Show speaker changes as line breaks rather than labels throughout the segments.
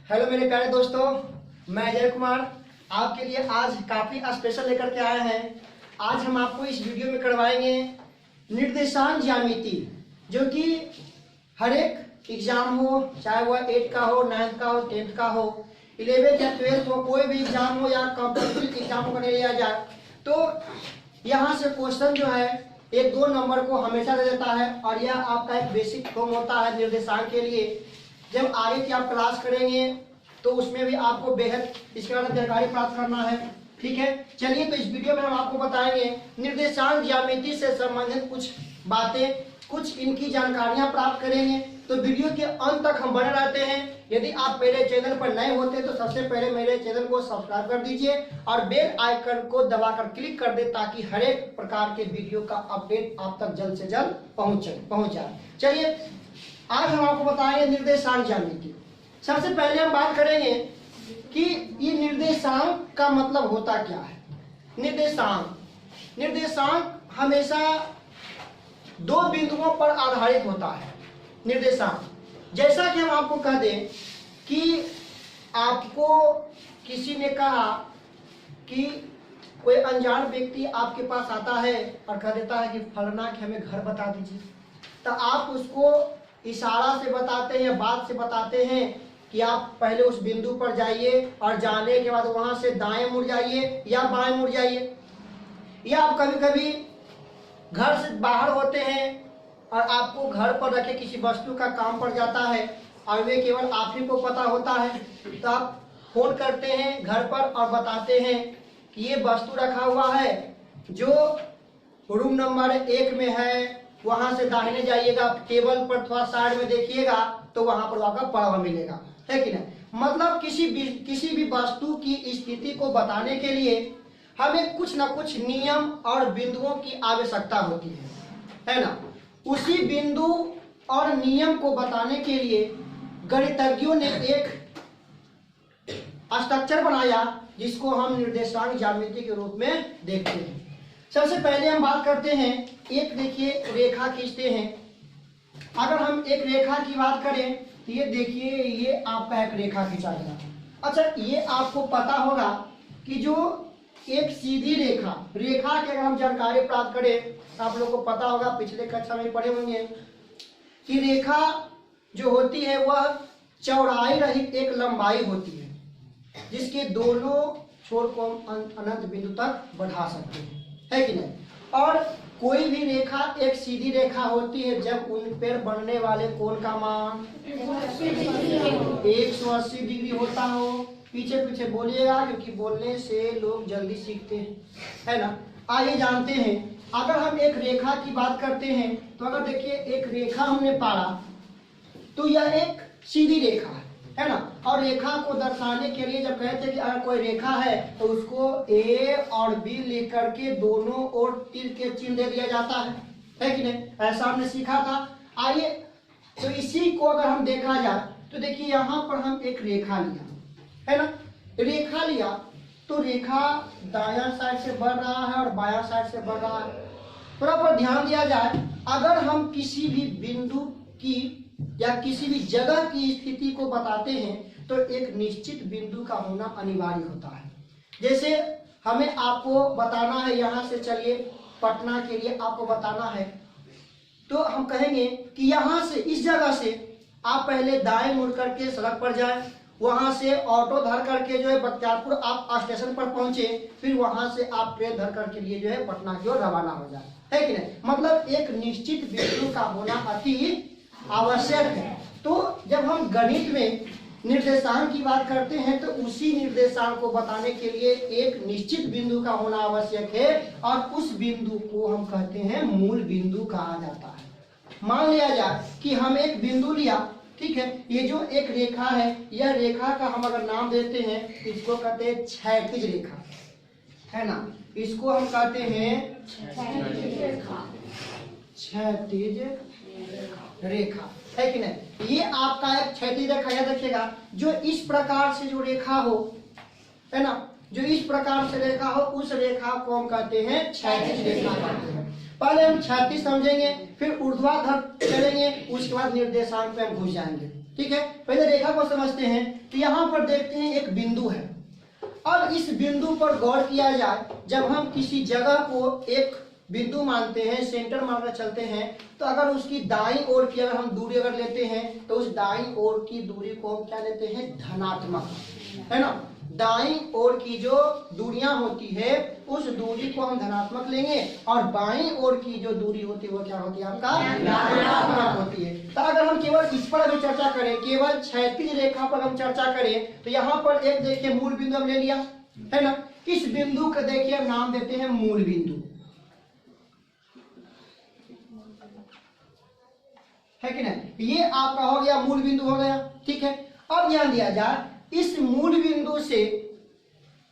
Hello मेरे प्यारे दोस्तों, मैं अजय कुमार आपके लिए आज काफ़ी स्पेशल लेकर के आए हैं। आज हम आपको इस वीडियो में करवाएंगे निर्देशांक ज्यामिति, जो कि हर एक एग्जाम हो, चाहे वह 8 का हो, 9th का हो, 10th का हो, 11th या 12th हो, कोई भी एग्जाम हो या कॉम्पिटिटिव एग्जाम को लिया जाए तो यहाँ से क्वेश्चन जो है 1-2 नंबर को हमेशा दे देता है। और यह आपका एक बेसिक फॉर्म होता है निर्देशांक के लिए। जब आगे की आप क्लास करेंगे तो उसमें भी आपको बेहद इसके बारे में जानकारी प्राप्त करना है। ठीक है, चलिए तो इस वीडियो में हम आपको बताएंगे निर्देशांक ज्यामिति से संबंधित कुछ बातें, कुछ इनकी जानकारियां प्राप्त करेंगे। तो वीडियो के अंत तक हम बने रहते हैं। यदि आप मेरे चैनल पर नए होते तो सबसे पहले मेरे चैनल को सब्सक्राइब कर दीजिए और बेल आइकन को दबाकर क्लिक कर दे, ताकि हर एक प्रकार के वीडियो का अपडेट आप तक जल्द से जल्द पहुंच जाए। चलिए आज हम आपको बताएंगे निर्देशांक ज्यामिति। सबसे पहले हम बात करेंगे कि ये निर्देशांक का मतलब होता क्या है। निर्देशांक हमेशा 2 बिंदुओं पर आधारित होता है। निर्देशांक जैसा कि हम आपको कह दें कि आपको किसी ने कहा कि कोई अनजान व्यक्ति आपके पास आता है और कह देता है कि फलाना कि हमें घर बता दीजिए, तो आप उसको इशारा से बताते हैं, बात से बताते हैं कि आप पहले उस बिंदु पर जाइए और जाने के बाद वहां से दाएं मुड़ जाइए या बाएं मुड़ जाइए। या आप कभी कभी घर से बाहर होते हैं और आपको घर पर रखे किसी वस्तु का काम पड़ जाता है और वे केवल आप ही को पता होता है, तो आप फोन करते हैं घर पर और बताते हैं कि ये वस्तु रखा हुआ है जो रूम नंबर 1 में है, वहां से दाहिने जाइएगा, टेबल पर थोड़ा साइड में देखिएगा तो वहां पर आपका पड़ा मिलेगा, है कि नहीं। मतलब किसी भी वस्तु की स्थिति को बताने के लिए हमें कुछ ना कुछ नियम और बिंदुओं की आवश्यकता होती है ना। उसी बिंदु और नियम को बताने के लिए गणितज्ञों ने एक स्ट्रक्चर बनाया जिसको हम निर्देशांक ज्यामिति के रूप में देखते हैं। सबसे पहले हम बात करते हैं, एक देखिए रेखा खींचते हैं। अगर हम एक रेखा की बात करें तो ये देखिए, ये आपका एक रेखा खींचा गया। अच्छा, ये आपको पता होगा कि जो एक सीधी रेखा की अगर हम जानकारी प्राप्त करें तो आप लोगों को पता होगा, पिछले कक्षा में पढ़े होंगे कि रेखा जो होती है वह चौड़ाई रहित एक लंबाई होती है, जिसके दोनों छोर को हम अनंत बिंदु तक बढ़ा सकते हैं, है कि नहीं। और कोई भी रेखा एक सीधी रेखा होती है जब उन पर बनने वाले कोण का मान 180 डिग्री होता हो। पीछे पीछे बोलिएगा क्योंकि बोलने से लोग जल्दी सीखते हैं, है ना। आइए जानते हैं, अगर हम एक रेखा की बात करते हैं तो अगर देखिए एक रेखा हमने पाला तो यह एक सीधी रेखा है ना। और रेखा को दर्शाने के लिए जब कहते हैं कि अगर कोई रेखा है तो उसको A और B लिख करके दोनों ओर तीर के चिन्ह दे दिया जाता है कि नहीं। ऐसा हमने सीखा था। आइए तो इसी को अगर हम देखा जाए तो देखिए यहाँ पर हम एक रेखा लिया, है ना। रेखा लिया तो रेखा दायां साइड से बढ़ रहा है और बायां साइड से बढ़ रहा है। थोड़ा पर ध्यान दिया जाए, अगर हम किसी भी बिंदु की या किसी भी जगह की स्थिति को बताते हैं तो एक निश्चित बिंदु का होना अनिवार्य होता है। जैसे हमें आपको बताना है, यहाँ से चलिए पटना के लिए आपको बताना है, तो हम कहेंगे कि यहाँ से इस जगह से आप पहले दाएं मुड़ करके सड़क पर जाएं, वहां से ऑटो धर करके जो है बख्तियारपुर आप स्टेशन पर पहुंचे, फिर वहां से आप ट्रेन धर करके लिए जो है पटना की ओर रवाना हो जाए, है कि नहीं। मतलब एक निश्चित बिंदु का होना अति आवश्यक है। तो जब हम गणित में निर्देशांक की बात करते हैं तो उसी निर्देशांक को बताने के लिए एक निश्चित बिंदु का होना आवश्यक है और उस बिंदु को हम कहते हैं मूल बिंदु कहा जाता है। मान लिया जाए कि हम एक बिंदु लिया, ठीक है, ये जो एक रेखा है, यह रेखा का हम अगर नाम देते हैं इसको कहते हैं क्षैतिज रेखा, है ना। इसको हम कहते हैं क्षैतिज रेखा, है कि नहीं। ये आपका एक क्षैतिज रेखा, याद रखिएगा, जो इस प्रकार से जो रेखा हो, है ना, जो इस प्रकार से रेखा हो उस रेखा को हम कहते हैं क्षैतिज रेखा कहते हैं। पहले हम क्षैतिज समझेंगे, फिर ऊर्ध्वाधर चलेंगे, उसके बाद निर्देशांक पे हम घुस जाएंगे। ठीक है, पहले रेखा को समझते हैं। तो यहाँ पर देखते हैं एक बिंदु है। अब इस बिंदु पर गौर किया जाए, जब हम किसी जगह को एक बिंदु मानते हैं, सेंटर मानकर चलते हैं, तो अगर उसकी दाईं ओर की अगर हम दूरी अगर लेते हैं तो उस दाईं ओर की दूरी को हम क्या लेते हैं, धनात्मक, है ना। दाईं ओर की जो दूरियां होती है उस दूरी को हम धनात्मक लेंगे और बाईं ओर की जो दूरी होती है वो क्या होती है, आपका ऋणात्मक होती है। तो अगर हम केवल इस पर अभी चर्चा करें, केवल क्षैतिज रेखा पर हम चर्चा करें, तो यहाँ पर एक देखिए मूल बिंदु हम ले लिया, है ना। इस बिंदु का देखिए हम नाम देते हैं मूल बिंदु, है कि नहीं। ये आपका हो गया मूल बिंदु हो गया, ठीक है। अब ध्यान दिया जाए, इस मूल बिंदु से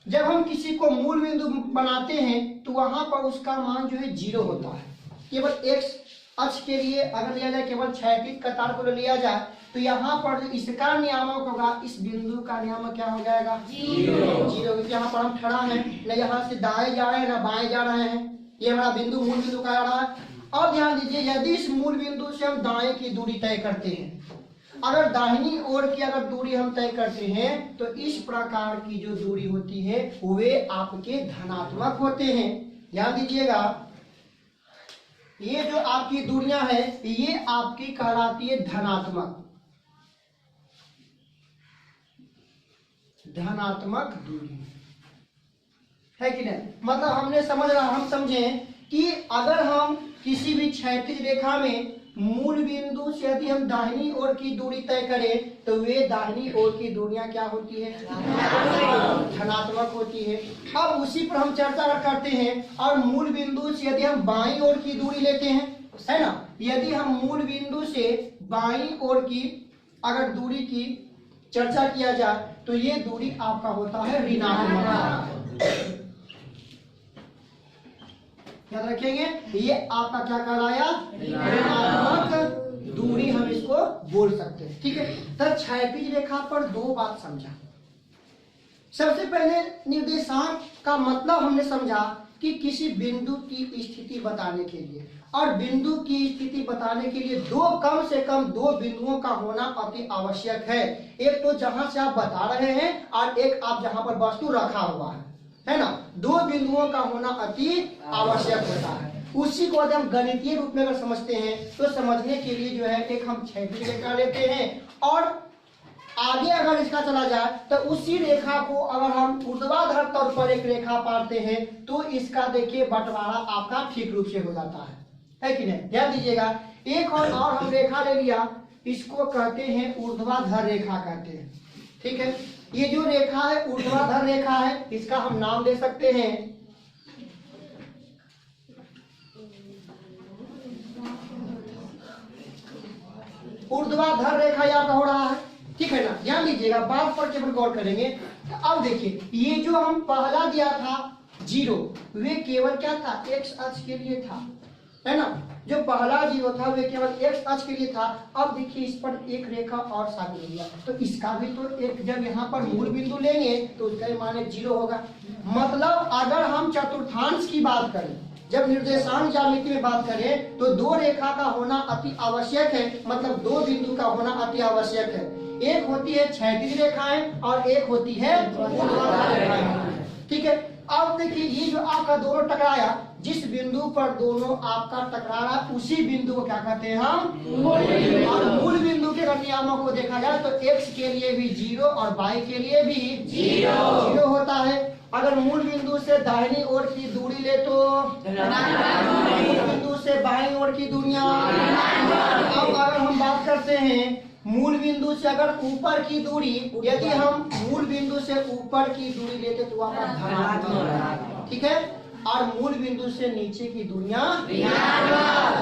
जब हम किसी को मूल बिंदु बनाते हैं तो वहां पर उसका मान जो है 0 होता है। केवल एक्स अक्ष के लिए अगर लिया जाए, केवल क्षैतिज कतार को लिया जाए, तो यहाँ पर इसका नियामक होगा, इस बिंदु का नियामक क्या हो जाएगा, 0। यहाँ पर हम खड़ा है, न यहाँ से दाएं जा रहे हैं न बाएं जा रहे हैं, ये हमारा बिंदु मूल बिंदु का आ रहा है। अब ध्यान दीजिए, यदि इस मूल बिंदु से हम दाएं की दूरी तय करते हैं, अगर दाहिनी ओर की अगर दूरी हम तय करते हैं, तो इस प्रकार की जो दूरी होती है वे आपके धनात्मक होते हैं। ध्यान दीजिएगा, ये जो आपकी दूरियां हैं ये आपकी कहलाती है धनात्मक दूरी, है कि नहीं। मतलब हमने हम समझे कि अगर हम किसी भी क्षैतिज रेखा में मूल बिंदु से यदि हम दाहिनी ओर की दूरी तय करें तो वे दाहिनी ओर की दूरियां क्या होती है, धनात्मक होती है। अब उसी पर हम चर्चा करते हैं। और मूल बिंदु से यदि हम बाईं ओर की दूरी लेते हैं, है ना, यदि हम मूल बिंदु से बाईं ओर की अगर दूरी की चर्चा किया जाए तो ये दूरी आपका होता है ऋणात्मक। याद रखेंगे, ये आपका क्या कहलाया, ऋणात्मक दूरी हम इसको बोल सकते हैं, ठीक है। तो क्षैतिज रेखा पर दो बात समझा। सबसे पहले निर्देशांक का मतलब हमने समझा कि किसी बिंदु की स्थिति बताने के लिए, और बिंदु की स्थिति बताने के लिए कम से कम दो बिंदुओं का होना अति आवश्यक है। एक तो जहां से आप बता रहे हैं और एक आप जहां पर वस्तु रखा हुआ है ना। दो बिंदुओं का होना अति आवश्यक होता है। उसी को अगर हम गणितीय रूप में अगर समझते हैं तो समझने के लिए जो है एक हम क्षैतिज रेखा लेते हैं, और आगे अगर इसका चला जाए तो उसी रेखा को अगर हम ऊर्ध्वाधर तौर पर एक रेखा पाते हैं तो इसका देखिए बंटवारा आपका ठीक रूप से हो जाता है कि नहीं। ध्यान दीजिएगा, एक और हम रेखा ले लिया, इसको कहते हैं ऊर्ध्वाधर रेखा कहते हैं, ठीक है। ये जो रेखा है ऊर्ध्वाधर रेखा है, इसका हम नाम दे सकते हैं ऊर्ध्वाधर रेखा यहाँ का हो रहा है, ठीक है ना। ध्यान दीजिएगा, बात पर केवल गौर करेंगे। अब देखिए, ये जो हम पहला दिया था 0, वे केवल क्या था, एक्स अक्ष के लिए था, है ना। जो पहला 0 था वे केवल एक्स अक्ष के लिए था। अब देखिए इस पर एक रेखा और शामिल हो गया, तो इसका भी तो एक, जब यहाँ पर मूल बिंदु लेंगे तो उसका मान 0 होगा। मतलब अगर हम चतुर्थांश की बात करें, जब निर्देशांक ज्यामिति में बात करें तो दो रेखा का होना अति आवश्यक है, मतलब दो बिंदु का होना अति आवश्यक है। एक होती है क्षैतिज रेखाएं और एक होती है ऊर्ध्वाधर रेखाएं, ठीक है। अब देखिए, ये जो आपका दोनों टकराया, जिस बिंदु पर दोनों आपका टकराया उसी बिंदु को क्या कहते हैं हम, और मूल बिंदु के नियामक को देखा जाए तो x के लिए भी 0 और y के लिए भी 0 होता है। अगर मूल बिंदु से दाहिनी ओर की दूरी ले तो मूल बिंदु से बाईं ओर की दूरियां। अब अगर हम बात करते हैं मूल बिंदु से अगर ऊपर की दूरी, यदि हम मूल बिंदु से ऊपर की दूरी लेते तो आपका धनात्मक, ठीक है, और मूल बिंदु से नीचे की दूरियां।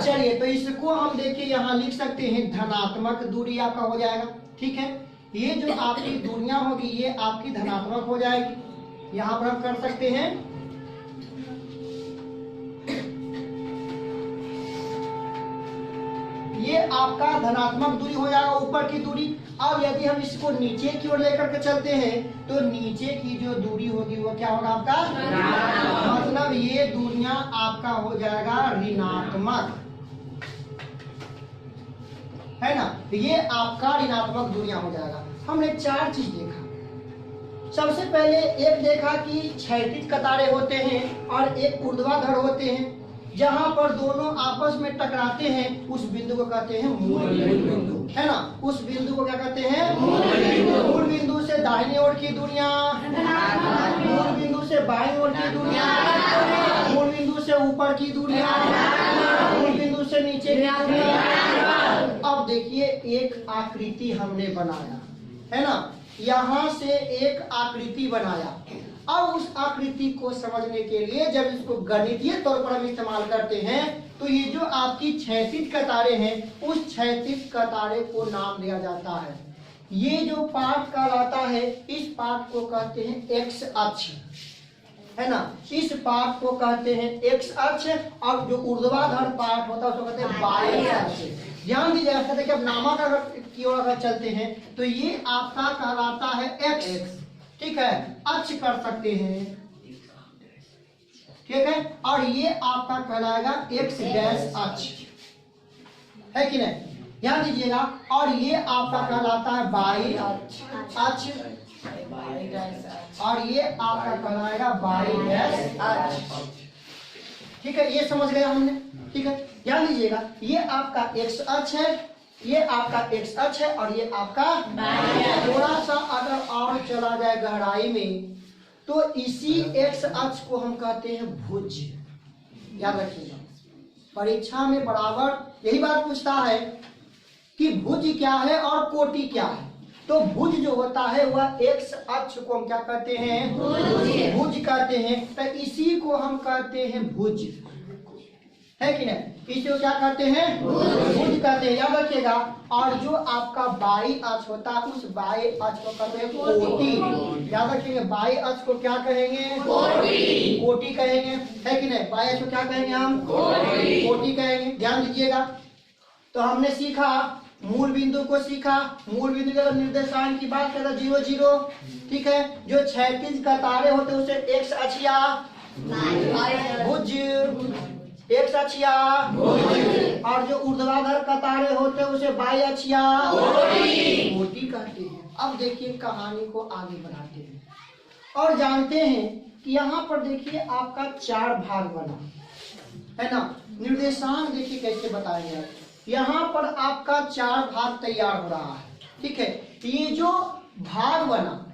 चलिए, तो इसको हम देखिए यहाँ लिख सकते हैं, धनात्मक दूरी आपका हो जाएगा, ठीक है। ये जो आपकी दूरियां होगी ये आपकी धनात्मक हो जाएगी, यहाँ पर हम कर सकते हैं। ये आपका धनात्मक दूरी हो जाएगा, ऊपर की दूरी। अब यदि हम इसको नीचे की ओर लेकर के चलते हैं तो नीचे की जो दूरी होगी वो क्या होगा आपका, मतलब ये दूरियां आपका हो जाएगा ऋणात्मक, है ना, ये आपका ऋणात्मक दूरियां हो जाएगा। हमने 4 चीज देखा। सबसे पहले एक देखा कि क्षैतिज कतारें होते हैं और एक ऊर्ध्वाधर होते हैं, जहां पर दोनों आपस में टकराते हैं उस बिंदु को कहते हैं मूल बिंदु, है ना। उस बिंदु को क्या कहते हैं? मूल बिंदु से दाहिनी ओर की दूरियां, मूल बिंदु से बाईं ओर की दूरियां, मूल बिंदु से ऊपर की दूरियां, मूल बिंदु से नीचे की दूरियां। अब देखिए एक आकृति हमने बनाया, है ना, यहाँ से एक आकृति बनाया। अब उस आकृति को समझने के लिए जब इसको गणितीय तौर पर हम इस्तेमाल करते हैं तो ये जो आपकी क्षैतिज कतारें हैं उस क्षैतिज कतारे को नाम दिया जाता है। ये जो पार्ट कहलाता है इस पार्ट को कहते हैं एक्स अक्ष, है ना। इस पार्ट को कहते हैं एक्स अक्ष और जो ऊर्ध्वाधर पार्ट होता है उसको कहते हैं वाई अक्ष। ध्यान दीजिएगा, कहते हैं कि अब नामाकरण की ओर अगर चलते हैं तो ये आपका कहलाता है एक्स, ठीक है, अक्ष कर सकते हैं, ठीक है, और ये आपका कहलाएगा एक्स डैश अक्ष, है कि नहीं? ध्यान दीजिएगा, और ये आपका कहलाता है वाई अक्ष और ये आपका कहलाएगा वाई डैश अक्ष, ठीक है। ये समझ गया हमने, ठीक है। ध्यान दीजिएगा, ये आपका एक्स अक्ष है, ये आपका एक्स अक्ष है और ये आपका थोड़ा सा अगर और चला जाए गहराई में तो इसी एक्स अक्ष को हम कहते हैं भुज। याद रखिएगा, परीक्षा में बराबर यही बात पूछता है कि भुज क्या है और कोटि क्या है। तो भुज जो होता है वह एक्स अक्ष को हम क्या कहते हैं? भुज कहते हैं। तो इसी को हम कहते हैं भुज, है कि नहीं? इसी को क्या कहते हैं? भुज कहते हैं, याद रखिएगा। और जो आपका बाई अक्ष होता है उस बाई अक्ष को कहते हैं कोटि। याद रखिएगा, बाई अक्ष को क्या कहेंगे? कोटि कहेंगे, है कि नहीं? बाई अक्ष को क्या कहेंगे हम? कोटि कहेंगे। ध्यान दीजिएगा, तो हमने सीखा मूल बिंदु को सीखा। मूल बिंदु के निर्देशांक की बात करें 0 0, ठीक है। जो क्षैतिज कतारे होते हैं उसे एक्स अक्षिया भुज, एक्स अक्षिया, और जो ऊर्ध्वाधर कतारे होते हैं उसे बाई अक्षिया कोटि कहते हैं। अब देखिए कहानी को आगे बढ़ाते हैं और जानते हैं कि यहाँ पर देखिए आपका 4 भाग बना, है ना। निर्देशांक देखिए कैसे बताएंगे आप। यहाँ पर आपका 4 भाग तैयार हो रहा है, ठीक है। ये जो भाग बना,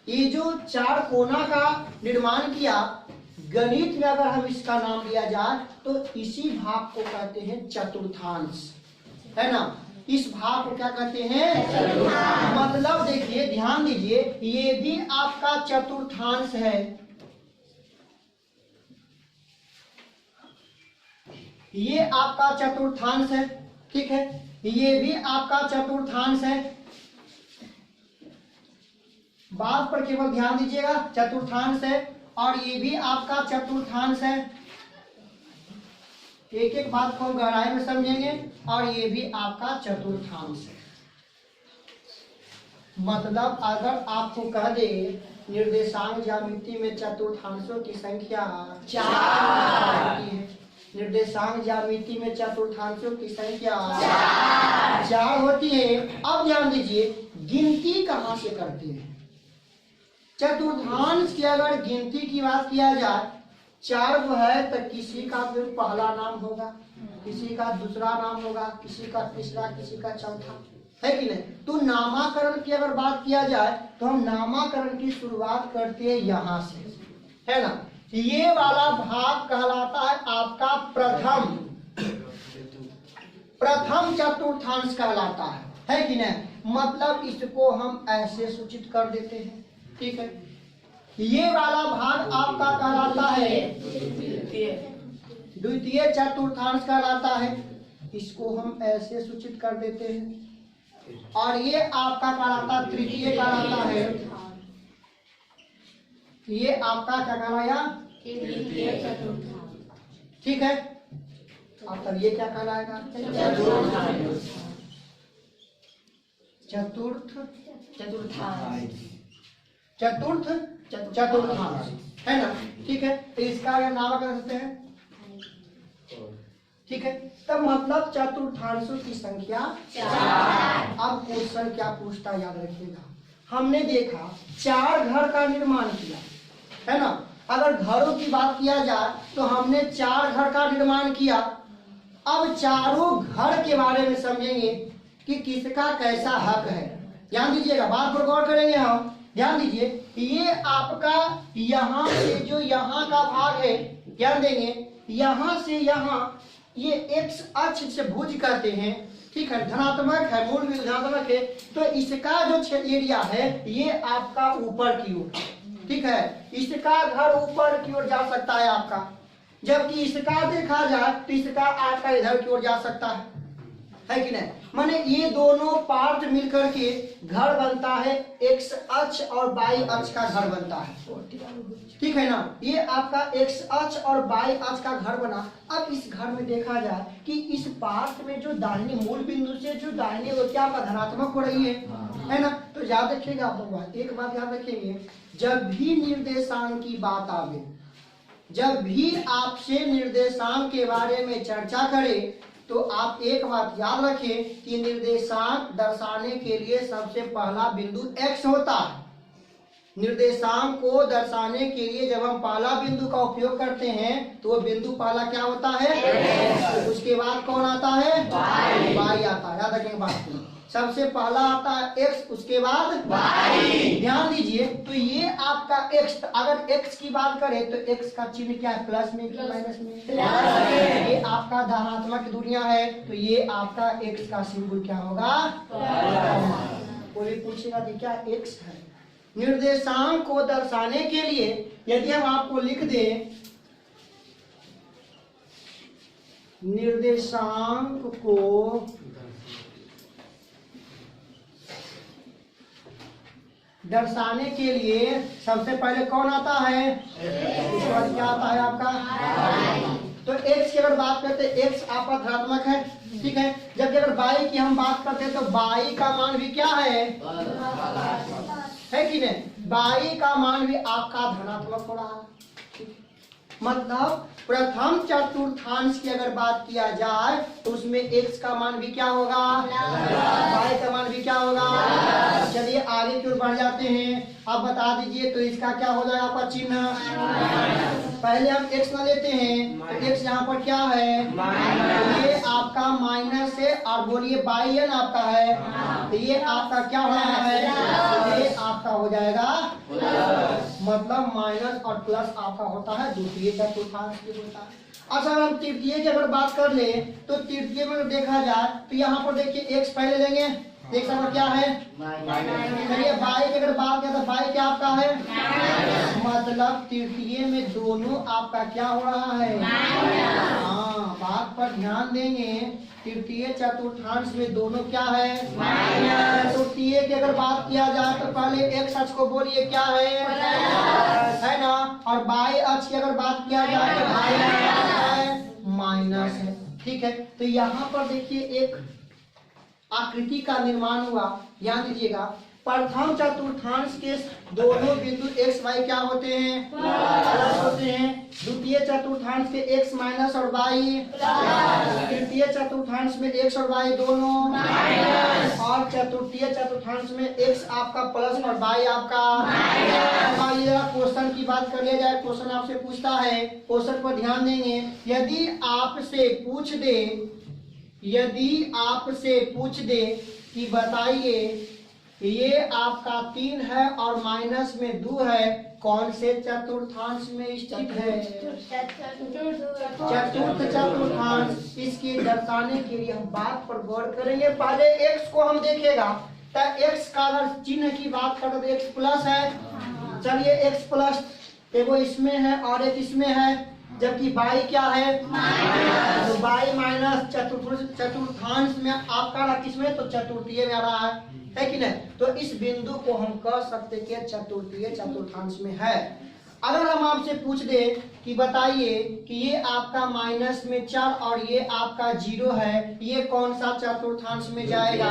ये जो 4 कोना का निर्माण किया, गणित में अगर हम इसका नाम लिया जाए तो इसी भाग को कहते हैं चतुर्थांश, है ना। इस भाग को क्या कहते हैं? मतलब देखिए, ध्यान दीजिए, ये भी आपका चतुर्थांश है, ये आपका चतुर्थांश है, ठीक है। ये भी आपका चतुर्थांश है। बात पर केवल ध्यान दीजिएगा, चतुर्थांश है और ये भी आपका चतुर्थांश है। एक एक बात को हम गहराई में समझेंगे। और ये भी आपका चतुर्थांश है। मतलब अगर आपको कह दे निर्देशांक ज्यामिति में चतुर्थांशों की संख्या 4 है, निर्देशांक ज्यामिति में चतुर्थांशों की संख्या 4 होती है। अब ध्यान दीजिए, गिनती कहां से करते हैं? चतुर्थांश की अगर गिनती की बात किया जाए, 4 वो है तो किसी का फिर पहला नाम होगा, किसी का दूसरा नाम होगा, किसी का तीसरा, किसी का चौथा, है कि नहीं? तो नामाकरण की अगर बात किया जाए तो हम नामाकरण की शुरुआत करते हैं यहाँ से, है ना। ये वाला भाग कहलाता है आपका प्रथम चतुर्थांश कहलाता है कि नहीं? मतलब इसको हम ऐसे सूचित कर देते हैं, ठीक है। ये वाला भाग आपका कहलाता है द्वितीय चतुर्थांश कहलाता है, इसको हम ऐसे सूचित कर देते हैं। और ये आपका कहलाता तृतीय कहलाता है, ये आपका क्या कहलाया? ठीक है। अब तब ये क्या कहलाएगा? चतुर्थांश, है ना, ठीक है। तो इसका नाम कर सकते हैं, ठीक है। तब मतलब चतुर्थांशों की संख्या 4। अब क्वेश्चन क्या पूछता याद रखिएगा, हमने देखा 4 घर का निर्माण किया है ना। अगर घरों की बात किया जाए तो हमने 4 घर का निर्माण किया। अब चारों घर के बारे में समझेंगे कि किसका कैसा हक है। ध्यान दीजिएगा, बात पर गौर करेंगे हम। ध्यान दीजिए, ये आपका यहाँ से जो यहाँ का भाग है, ध्यान देंगे, यहाँ से यहाँ ये एक्स अक्ष से भुज करते हैं, ठीक है, धनात्मक है, मूल बिंदु धनात्मक है, तो इसका जो एरिया है ये आपका ऊपर की ओर, ठीक है, इसका घर ऊपर की ओर जा सकता है आपका, जबकि इसका देखा जाए तो इसका आपका इधर की ओर जा सकता है कि नहीं। माने ये दोनों पार्ट मिलकर के घर बनता है, एक्स अक्ष और वाई अक्ष का घर बनता है, ठीक है ना। ये आपका एक्स अक्ष और वाई अक्ष का घर बना। अब इस घर में देखा जाए कि इस पार्ट में जो दाहिने मूल बिंदु से जो दाहिने ओर क्या आपका धनात्मक हो रही है ना। तो याद रखिएगा आप लोग, एक बात याद रखेंगे, जब भी निर्देशांक की बात आवे, जब भी आपसे निर्देशांक के बारे में चर्चा करें, तो आप एक बात याद रखें कि निर्देशांक दर्शाने के लिए सबसे पहला बिंदु x होता है। निर्देशांक को दर्शाने के लिए जब हम पहला बिंदु का उपयोग करते हैं तो वो बिंदु पहला क्या होता है, उसके बाद कौन आता है, y आता है। याद रखेंगे बात को, सबसे पहला आता है x, उसके बाद y। ध्यान दीजिए, तो ये आपका x, अगर x की बात करें तो x का चिन्ह क्या है, प्लस में कि माइनस में। ये आपका धनात्मक दूरियां है, तो ये आपका x का सिंबल क्या होगा, कोई पूछेगा कि क्या x है। निर्देशांक को दर्शाने के लिए यदि हम आपको लिख दें, निर्देशांक को दर्शाने के लिए सबसे पहले कौन आता है, उसके बाद क्या आता है आपका, तो x की अगर बात करते हैं x आपका धनात्मक है, ठीक है, जबकि अगर y की हम बात करते हैं तो y का मान भी क्या है कि नहीं, y का मान भी आपका धनात्मक हो रहा है। मतलब प्रथम चतुर्थांश की अगर बात किया जाए तो उसमें x का मान भी क्या होगा, y का मान भी क्या होगा। चलिए आगे की ओर बढ़ जाते हैं, आप बता दीजिए तो इसका क्या हो जाएगा आपका चिन्ह। पहले हम x ना लेते हैं तो x यहाँ पर क्या है, ये आपका माइनस है, और बोलिए बाई एन आपका है, तो ये आपका क्या हो रहा है, ये आपका हो जाएगा, मतलब माइनस और प्लस आपका होता है द्वितीय चतुर्थांश की होता है। अच्छा, हम तृतीय की अगर बात कर ले तो तृतीय में देखा जाए तो यहाँ पर देखिए x पहले लेंगे, देख सकते क्या है, चलिए बाई की अगर बात करें तो बाई क्या आपका है, मतलब तृतीय में दोनों आपका क्या हो रहा है, हाँ, बात पर ध्यान देंगे, तृतीय चतुर्थांश में दोनों क्या है, तृतीय की अगर बात किया जाए तो पहले x अक्ष को बोलिए क्या है ना, और बाई अक्ष की अगर बात किया जाए तो बाई माइनस है, ठीक है। तो यहाँ पर देखिए एक आकृति का निर्माण हुआ, ध्यान दीजिएगा, प्रथम चतुर्थांश के दोनों बिंदु x y क्या होते हैं, प्लस होते हैं, द्वितीय चतुर्थांश के x माइनस और y, तृतीय चतुर्थांश में x और y दोनों माइनस, और चतुर्थीय चतुर्थांश में x आपका प्लस और y आपका माइनस। क्वेश्चन की बात कर लिया जाए, क्वेश्चन आपसे पूछता है, क्वेश्चन पर ध्यान देंगे, यदि आपसे पूछ दे कि बताइए ये आपका 3 है और माइनस में 2 है, कौन से चतुर्थांश में स्थित है, चतुर्थ चतुर्थांश। इसके दर्शाने के लिए हम बात पर गौर करेंगे। पहले x को हम देखेगा तो x का अगर चिन्ह की बात करें तो x प्लस है, चलिए x प्लस एगो इसमें है और एक इसमें है, जबकि y क्या है, तो y माइनस चतुर्थांश में आपका किसमें, तो चतुर्थीय में आ रहा है कि नहीं। तो इस बिंदु को हम कह सकते कि चतुर्थीय चतुर्थांश में है। अगर हम आपसे पूछ दे कि बताइए कि ये आपका माइनस में 4 और ये आपका 0 है, ये कौन सा चतुर्थांश में जाएगा,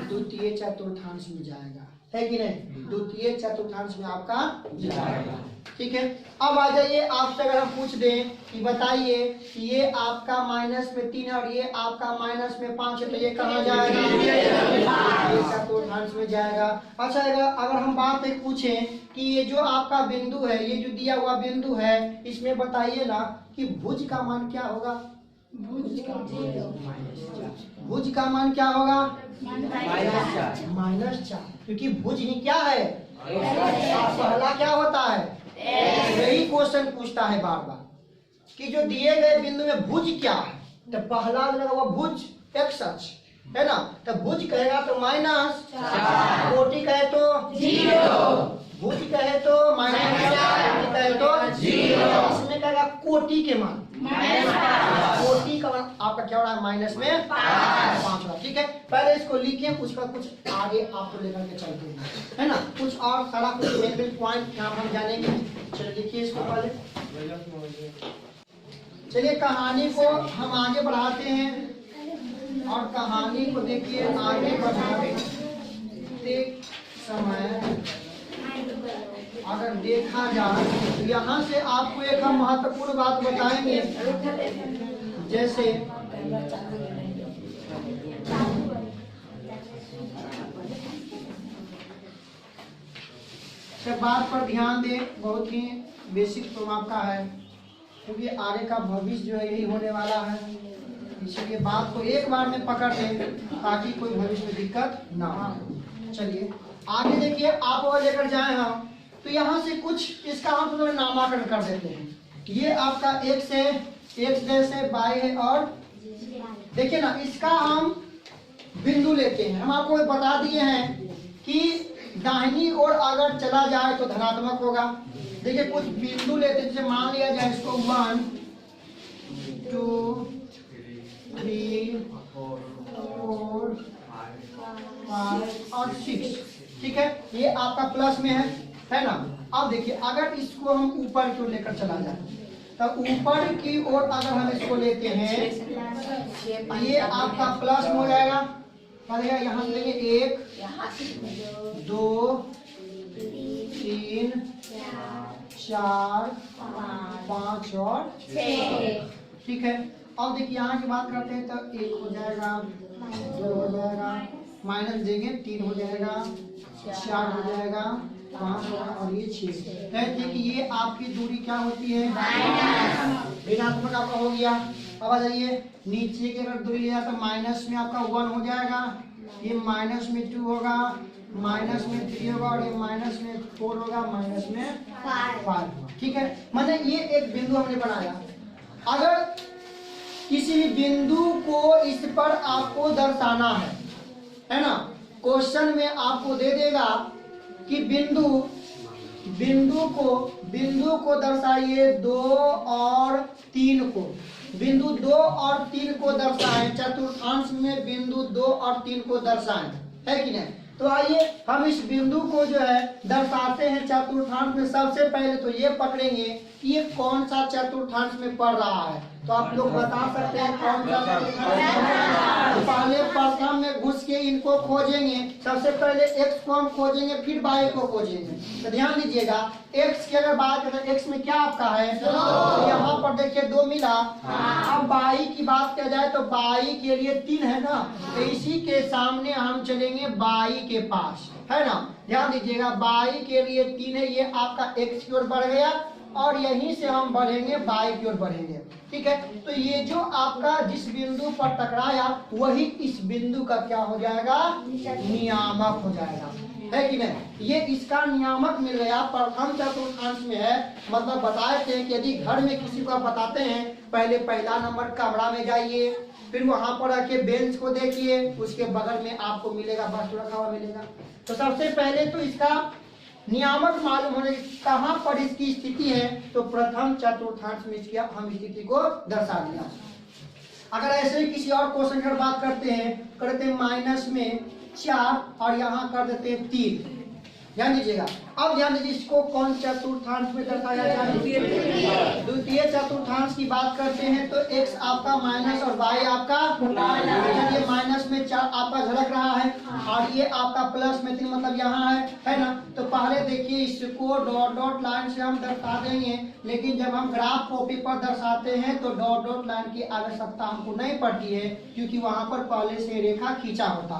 द्वितीय द्वितीय चतुर्थांश में जाएगा, है कि नहीं? द्वितीय चतुर्थांश में आपका जाएगा। ठीक है, अब आ जाइए, आपसे अगर हम पूछ दें कि बताइए कि ये आपका माइनस में 3 और ये आपका माइनस में 5 है, तो ये कहाँ जाएगा? ये चतुर्थांश में जाएगा। अच्छा, अगर हम बात एक पूछें कि ये जो आपका बिंदु है, ये जो दिया हुआ बिंदु है, इसमें बताइए ना कि भुज का मान क्या होगा? भुज का मान क्या होगा? -4, क्योंकि भुज ही क्या है? पहला क्या होता है? यही क्वेश्चन पूछता है बार बार कि जो दिए गए बिंदु में भुज क्या है, तो पहला लगा हुआ भुज x अक्ष है ना, तो भुज कहेगा तो -4, कोटि कहे तो 0, भुज कहे तो -4, कोटि कहे तो 0। इसमें कहेगा कोटि के मान, कोटि का मान आपका क्या हो रहा है? माइनस में 5। ठीक है, पहले इसको लिखिए, उसका कुछ आगे आपको लेकर के चलते हैं, है ना, कुछ और सारा कुछ मेन पॉइंट यहाँ हम जानेंगे। चलिए लिखिए इसको पहले। चलिए कहानी को हम आगे बढ़ाते हैं, और कहानी को देखिए आगे बढ़ाते समय अगर देखा जाए तो यहाँ से आपको एक हम महत्वपूर्ण बात बताएंगे, जैसे बात पर ध्यान दें, बहुत ही बेसिक तो आपका है, क्योंकि आगे का भविष्य जो है यही होने वाला है, इसलिए बात को एक बार में पकड़ लें ताकि कोई भविष्य में दिक्कत ना हो। चलिए आगे देखिए, आप और लेकर जाए हम, तो यहाँ से कुछ इसका हम थोड़ा नामाकरण कर देते हैं। ये आपका x है, x जैसे y है, और देखिए ना, इसका हम बिंदु लेते हैं। हम आपको बता दिए हैं कि दाहिनी ओर अगर चला जाए तो धनात्मक होगा। देखिए कुछ बिंदु लेते हैं, जैसे मान लिया जाए इसको 1 2 3 4 5 और 6। ठीक है, ये आपका प्लस में है ना। अब देखिए अगर इसको हम ऊपर की ओर लेकर चला जाए, तो ऊपर की ओर अगर हम इसको लेते हैं, ये आपका प्लस हो जाएगा। यहाँ से लेंगे 1 2 3 4 5 और 6। ठीक है, अब देखिए यहाँ की बात करते हैं, तो 1 हो जाएगा, 2 हो जाएगा, माइनस देंगे 3 हो जाएगा, 4 हो जाएगा, 5 होगा, और ये 6। कहते हैं कि ये आपकी दूरी क्या होती है? ऋणात्मक आपका हो गया। अब आ जाइए नीचे की अगर दूरी लिया तो माइनस में आपका 1 हो जाएगा, ये माइनस में 2 होगा, माइनस में 3 होगा, और ये माइनस में 4 होगा, माइनस में 5 होगा। ठीक है, मैंने ये एक बिंदु हमने बनाया। अगर किसी भी बिंदु को इस पर आपको दर्शाना है ना, क्वेश्चन में आपको दे देगा कि बिंदु को दर्शाइए 2 और 3 को, बिंदु 2 और 3 को दर्शाएं, चतुर्थांश में बिंदु 2 और 3 को दर्शाएं, है कि नहीं। तो आइए हम इस बिंदु को जो है दर्शाते हैं चतुर्थांश में। सबसे पहले तो ये पकड़ेंगे कि ये कौन सा चतुर्थांश में पड़ रहा है, तो आप लोग बता सकते हैं कौन सा चतुर्थांश। तो पहले प्रथम में घुस के इनको खोजेंगे। सबसे पहले x को हम खोजेंगे, फिर y को खोजेंगे। तो ध्यान दीजिएगा, x की अगर बात करें, x में क्या आपका है? तो यहाँ पर देखिए 2 मिला। अब y की बात किया जाए तो y के लिए 3 है ना, तो इसी के सामने हम चलेंगे y के पास, है ना। ध्यान दीजिएगा, y के लिए 3 है, ये आपका x की ओर बढ़ गया, और यहीं से हम बढ़ेंगे y की ओर बढ़ेंगे। ठीक है, तो ये जो आपका जिस बिंदु पर टकराया वही इस बिंदु का क्या हो जाएगा? नियामक हो जाएगा, है कि नहीं। ये इसका नियामक मिल गया, प्रथम चतुर्थांश में है। मतलब बताए थे कि यदि घर में किसी को आप बताते हैं, पहले पहला नंबर कमरा में जाइए, फिर वहां पर आके बेंच को देखिए, उसके बगल में आपको मिलेगा वस्तु रखा हुआ मिलेगा। तो सबसे पहले तो इसका नियामक मालूम होने कहाँ पर इसकी स्थिति है, तो प्रथम चतुर्थांश में इसकी हम स्थिति को दर्शा दिया। अगर ऐसे ही किसी और क्वेश्चन की बात करते हैं, माइनस में 4 और यहाँ कर देते हैं 3, ध्यान दीजिएगा। अब ध्यान दीजिए, इसको कौन चतुर्थांश में दर्शाया जाए? द्वितीय चतुर्थांश की बात करते हैं तो x आपका माइनस और y आपका चलिए माइनस में 4 आपका झलक रहा है और ये आपका प्लस में 3 मतलब यहाँ है ना। तो पहले देखिए इसको डॉट डॉट लाइन से हम दर्शा देंगे, लेकिन जब हम ग्राफ कॉपी पर दर्शाते हैं तो डॉट डॉट लाइन की आवश्यकता हमको नहीं पड़ती है, क्योंकि वहां पर पहले से रेखा खींचा होता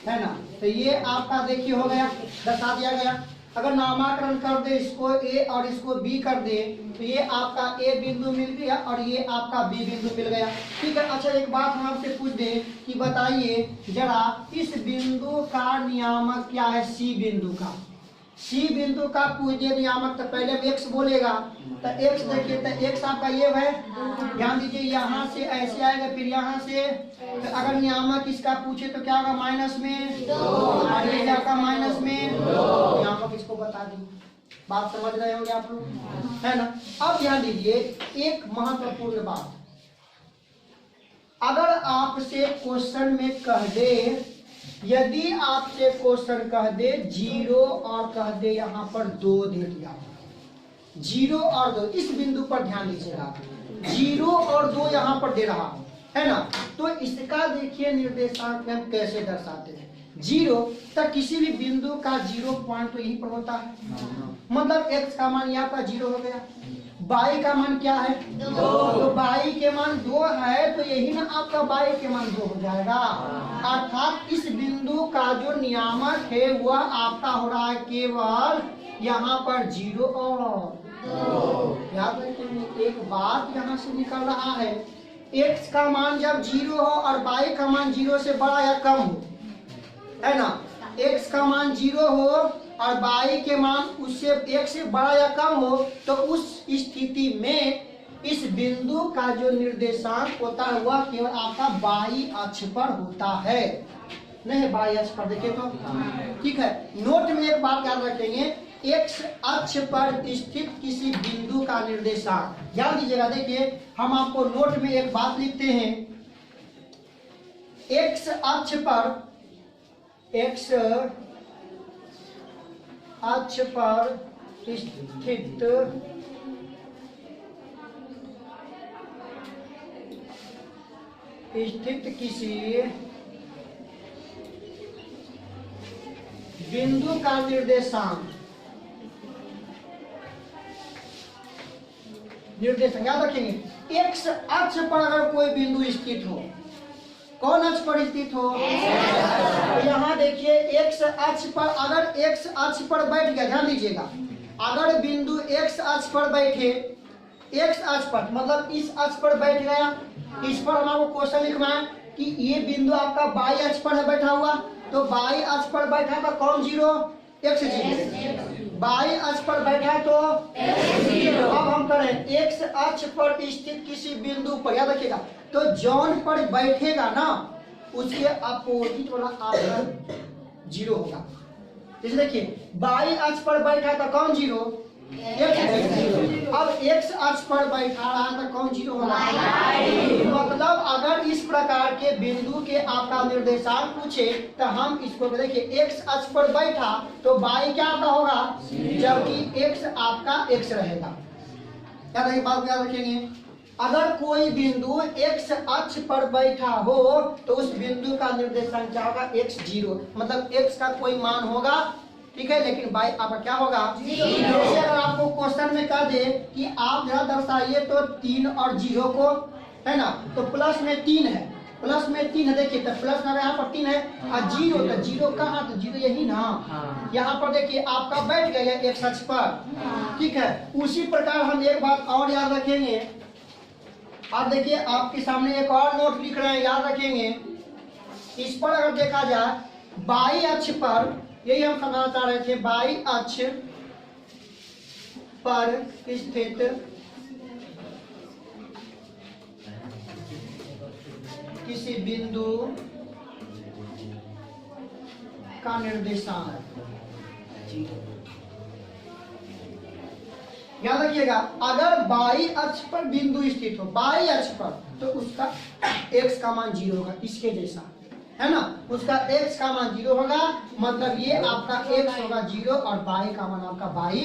है ना। तो ये आपका देखिए हो गया, दर्शा दिया गया। अगर नामकरण कर दे इसको ए और इसको बी कर दे तो ये आपका ए बिंदु मिल गया और ये आपका बी बिंदु मिल गया। ठीक है, अच्छा एक बात हम आपसे पूछ दें कि बताइए जरा इस बिंदु का नियामक क्या है? सी बिंदु का, सी बिंदु का पूज्य नियामक तो पहले एक्स बोलेगा, तो एक्स देखिए तो एक्स आपका ये है। ध्यान दीजिए यहाँ से ऐसे आएगा, फिर यहाँ से तो अगर नियामक इसका पूछे तो क्या होगा? माइनस में और ये आपका माइनस में नियामक इसको बता दी। बात समझ रहे होंगे आप लोग, है ना। अब ध्यान दीजिए एक महत्वपूर्ण बात, अगर आपसे क्वेश्चन में कह दे, यदि आपसे क्वेश्चन कह दे 0 और कह दे यहाँ पर 2 दे दिया, 0 और 2 इस बिंदु पर ध्यान दीजिएगा, 0 और 2 यहाँ पर दे रहा है ना, तो इसका देखिए निर्देशांक में हम कैसे दर्शाते हैं। 0 तक किसी भी बिंदु का 0 पॉइंट तो यही पर होता है, मतलब x का मान यहाँ पर 0 हो गया, y का मान क्या है? 2। तो y के मान 2 है तो यही ना आपका y के मान 2 हो जाएगा। अर्थात इस बिंदु का जो नियामक है वह आपका हो रहा है केवल यहाँ पर 0 और 2। याद रखेंगे एक बात यहाँ से निकल रहा है, x का मान जब 0 हो और y का मान 0 से बड़ा या कम हो, है ना, x का मान 0 हो और y के मान उससे 1 से बड़ा या कम हो, तो उस स्थिति में इस बिंदु का जो निर्देशांक होता है वह केवल आपका y अक्ष पर होता है, नहीं y अक्ष पर। देखिए तो ठीक है, नोट में एक बात याद रखेंगे, x अक्ष पर स्थित किसी बिंदु का निर्देशांक, ध्यान दीजिएगा। देखिए हम आपको नोट में एक बात लिखते हैं, x अक्ष पर स्थित किसी बिंदु का निर्देशांक याद रखेंगे। x अक्ष पर अगर कोई बिंदु स्थित हो, कौन अक्ष पर स्थित हो? तो यहाँ देखिए x अक्ष पर, अगर x अक्ष पर बैठ गया, ध्यान दीजिएगा, अगर बिंदु x अक्ष पर बैठे, x अक्ष पर मतलब इस अक्ष पर बैठ गया, इस पर हम आपको क्वेश्चन लिखना है कि ये बिंदु आपका y अक्ष पर है बैठा हुआ, तो y अक्ष पर बैठा तो कौन 0? x 0। y अक्ष पर बैठा तो अब हम करें x अक्ष पर स्थित किसी बिंदु पर, याद रखिएगा, तो जौन पर बैठेगा ना उसके अपोजिट वाला आपका 0 होगा। जैसे देखिए y अक्ष पर बैठा तो कौन 0? अब x अक्ष पर बैठा रहा तो कौन 0 होगा? मतलब अगर इस प्रकार के बिंदु के आपका निर्देशांक पूछे तो हम इसको देखिए x अक्ष पर बैठा तो y क्या आपका होगा, जबकि x आपका x रहेगा। याद बात याद रखेंगे, अगर कोई बिंदु x अक्ष पर बैठा हो तो उस बिंदु का निर्देशांक क्या होगा? x0, मतलब x का कोई मान होगा, ठीक है, लेकिन y आपका क्या होगा? 0। जैसे अगर आपको क्वेश्चन में कह दे कि आप जरा दर्शाइए तो 3 और 0 को, है ना, तो प्लस में 3 है, प्लस में 3 है, देखिए तो प्लस में यहाँ पर 3 है और 0, तो 0 कहाँ? तो 0 यही ना, यहाँ पर देखिए आपका बैठ गया x अक्ष पर, ठीक है। उसी प्रकार हम एक बात और याद रखेंगे, अब देखिए आपके सामने एक और नोट लिख रहे हैं, याद रखेंगे, इस पर अगर देखा जाए y अक्ष पर, यही हम समझना चाह रहे थे, y अक्ष पर स्थित किसी बिंदु का निर्देशांक, याद रखिएगा, अगर y अक्ष पर बिंदु स्थित हो, y अक्ष पर, तो उसका x का मान 0 होगा, इसके जैसा, है ना, उसका x का मान 0 होगा, मतलब ये आपका x होगा 0 और y का मान आपका y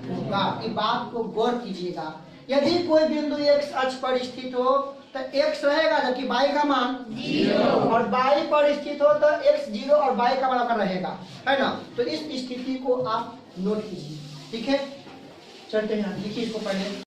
होगा। ये बात को गौर कीजिएगा। यदि कोई बिंदु x अक्ष पर स्थित हो तो x रहेगा, जबकि y का मान 0, और y पर स्थित हो तो x 0 और y का मान आपका रहेगा, है ना। तो इस स्थिति को आप नोट कीजिए, ठीक है। चलते हैं, लिखिए इसको पहले।